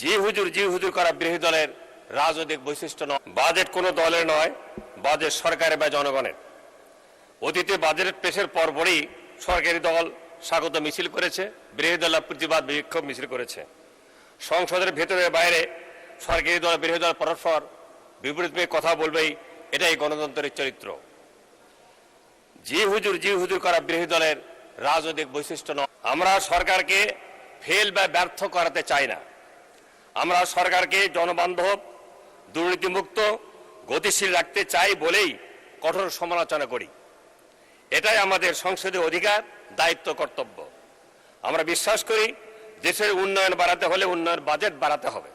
জি হুজুর করা বিরোধী দলের রাজনৈতিক বৈশিষ্ট্য নয়। বাজেট কোনো দলের নয়, বাজেট সরকারের বা জনগণের। অতীতে বাজেট পেশের পরপরই সরকারি দল স্বাগত মিছিল করেছে, বিরোধী দল প্রতিবাদ বিক্ষোভ মিছিল করেছে। সংসদের ভেতরে বাইরে সরকারি দল বিরোধী দল পরস্পর বিপরীত পেয়ে কথা বলবেই, এটাই গণতন্ত্রের চরিত্র। জি হুজুর করা বিরোধী দলের রাজনৈতিক বৈশিষ্ট্য নয়। আমরা সরকারকে ফেল বা ব্যর্থ করাতে চাই না। আমরা সরকারকে জনবান্ধব, দুর্নীতিমুক্ত, গতিশীল রাখতে চাই বলেই কঠোর সমালোচনা করি। এটাই আমাদের সংসদীয় অধিকার, দায়িত্ব, কর্তব্য। আমরা বিশ্বাস করি দেশের উন্নয়ন বাড়াতে হলে উন্নয়ন বাজেট বাড়াতে হবে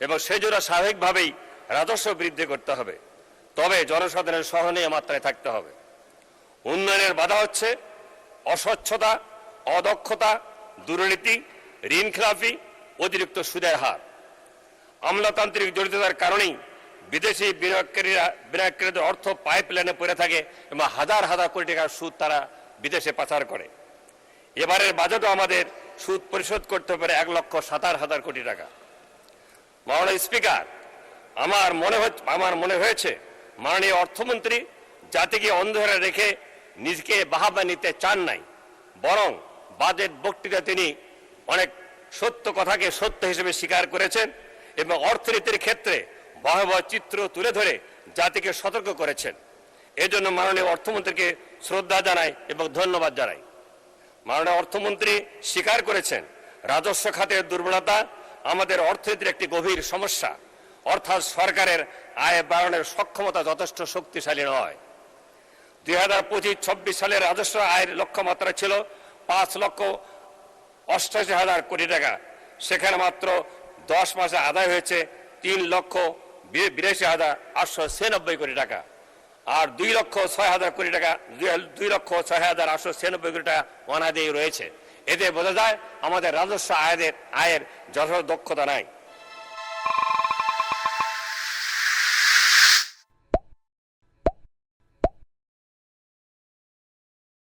এবং সেই জন্য স্বাভাবিকভাবেই রাজস্ব বৃদ্ধি করতে হবে। তবে জনসাধারণের সহনীয় মাত্রায় থাকতে হবে। উন্নয়নের বাধা হচ্ছে অস্বচ্ছতা, অদক্ষতা, দুর্নীতি, ঋণ খেলাপি, অতিরিক্ত সুদের হার। আমলাতান্ত্রিক জড়িততার কারণেই বিদেশি বিনিয়োগকারীদের অর্থ পাইপলাইনে পড়ে থাকে এবং হাজার হাজার কোটি টাকার সুদ তারা বিদেশে পাচার করে। এবারের বাজেটও আমাদের সুদ পরিশোধ করতে পারে 1,70,000 কোটি টাকা। মাননীয় স্পিকার, আমার মনে হয়েছে মাননীয় অর্থমন্ত্রী জাতিকে অন্ধকারে রেখে নিজেকে বাহাবা নিতে চান নাই, বরং বাজেট বক্তৃতা তিনি অনেক সত্য কথাকে সত্য হিসেবে স্বীকার করেছেন এবং অর্থনীতির ক্ষেত্রে ভয়াবহ চিত্র তুলে ধরে জাতিকে সতর্ক করেছেন। এজন্য মাননীয় অর্থমন্ত্রীকে শ্রদ্ধা জানাই এবং ধন্যবাদ জানাই। মাননীয় অর্থমন্ত্রী স্বীকার করেছেন রাজস্ব খাতের দুর্বলতা আমাদের অর্থনীতির একটি গভীর সমস্যা, অর্থাৎ সরকারের আয় বাড়ানোর সক্ষমতা যথেষ্ট শক্তিশালী নয়। 2025-26 সালের রাজস্ব আয়ের লক্ষ্যমাত্রা ছিল 5,88,000 কোটি টাকা। সেখানে মাত্র 10 মাসে আদায় হয়েছে 3,82,896 কোটি টাকা, আর 2,06,000 কোটি টাকা 2,06,896 কোটি টাকা অনাদায়ী রয়েছে। এতে বোঝা যায় আমাদের রাজস্ব আয়ের যথেষ্ট দক্ষতা নাই।